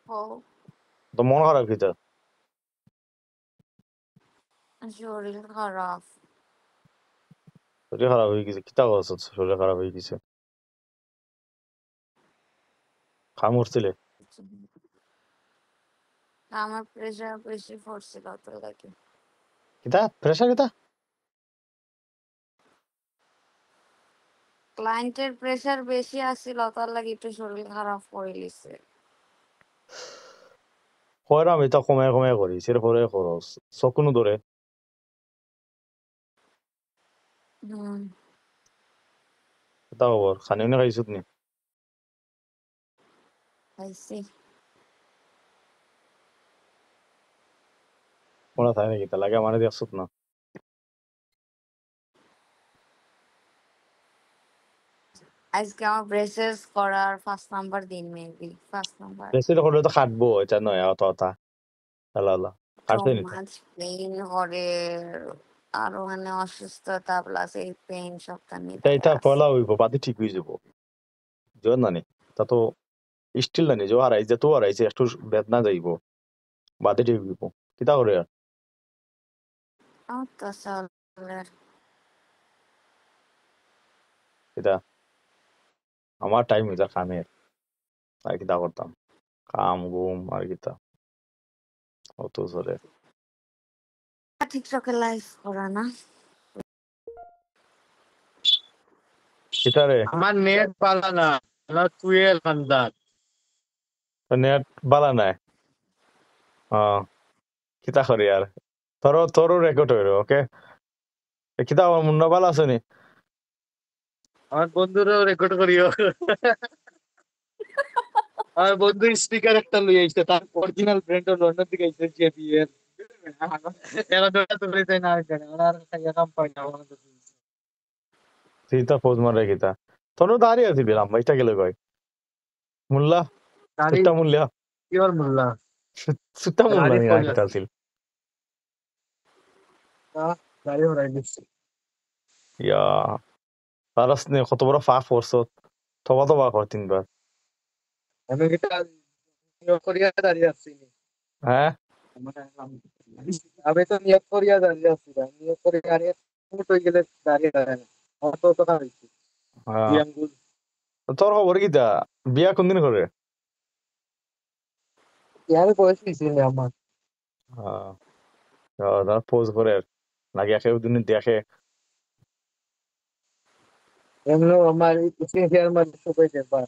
ও তো মন খারাপ কিতা শরীর খারাপ। শরীর খারাপ হয়ে গেছে কিতা করছ শরীর খারাপ হয়ে গেছে খাম উঠছিলে আমার প্রেশার বেশি পড়ছিল তো লাগে। কিতা প্রেশার কিতা ক্লায়েন্টের প্রেশার বেশি আসছিল তার লাগে একটু শরীর খারাপ করে লিছে। কয়রা আমি তা কমে কমে করি এরপরে খরচ চকুনো ধরে হুম কিতা খবর খানি না খাইছত নি খাইছি। মনে থাকে নাকি তা লাগে মানে দেখছত না আজকে আমার ব্রেসেস করার 1st নাম্বার দিন মেবি 1st নাম্বার। বেশি করলে তো খাটবো এটা নয় অত অতা আল্লাহ আল্লাহ তো খাটছে নি মাছ পেইন করে আরো মানে অসুস্থতা প্লাস এই পেইন সবটা এটা মিলাই এটা আছে। পয়লা হইব বাদে ঠিক হয়ে যাব জোর না নি তা তো স্টিল না নি যে হারাইছে তো হারাইছে একটু বেদনা যাইব বাদে ঠিক হইব কিতা করে আর আমার তো চলে। এটা আমার টাইম হইতা কামের আর কিতা করতাম কাম ঘুম আর কিতা অত চলে টিকটকে লাইভ করা না। কিতা রে আমার নেট পালা না আমার টুয়েল খান্দার নেট বালা নাই কিতা করি আর তোরও রেকর্ড হইল ওকে কিতা আমার মুন্না বালা আছে নি আমার বন্ধুরাও রেকর্ড করিও আমার বন্ধু স্পিকার একটা লই আইছে তার অরিজিনাল ব্র্যান্ড লন্ডন থেকে আইছে জেবিএল এরা দুটো তো বলে তাই না জানে ওরা আর টাকা কম পায় না আমাদের সীতা ফৌজ মারে কিতা তোর দাঁড়িয়ে আছি বিরাম ভাইটা গেলে কয় মুল্লা গাড়ি সুট্টা মুল্লা কি আর মোল্লা সুট্টা মুল্লা গাড়ি নি পড়ে কিতা আছে আছিল গাড়ি হরাই দিচ্ছে ইয়া তারাস নে কত বড় ফাঁক পড়ছ তবা কর তিনবার আমি এটা নিয়োগ করিয়া দাঁড়িয়ে আছি হ্যাঁ আমি তো নিয়োগ করিয়া দাঁড়িয়ে আছি নিয়োগ করে দাঁড়িয়ে হয়ে গেলে দাঁড়িয়ে দাঁড়ায় অত তো খাইছি হ্যাঁ তোর খবর কিতা বিয়া কোনদিন করে ইয়ার বয়স নিছি আমার তার পোজ করে লাগে কেউ দিন দেখে এমন আমার শেয়ার মার্কেট সবাই দেখবা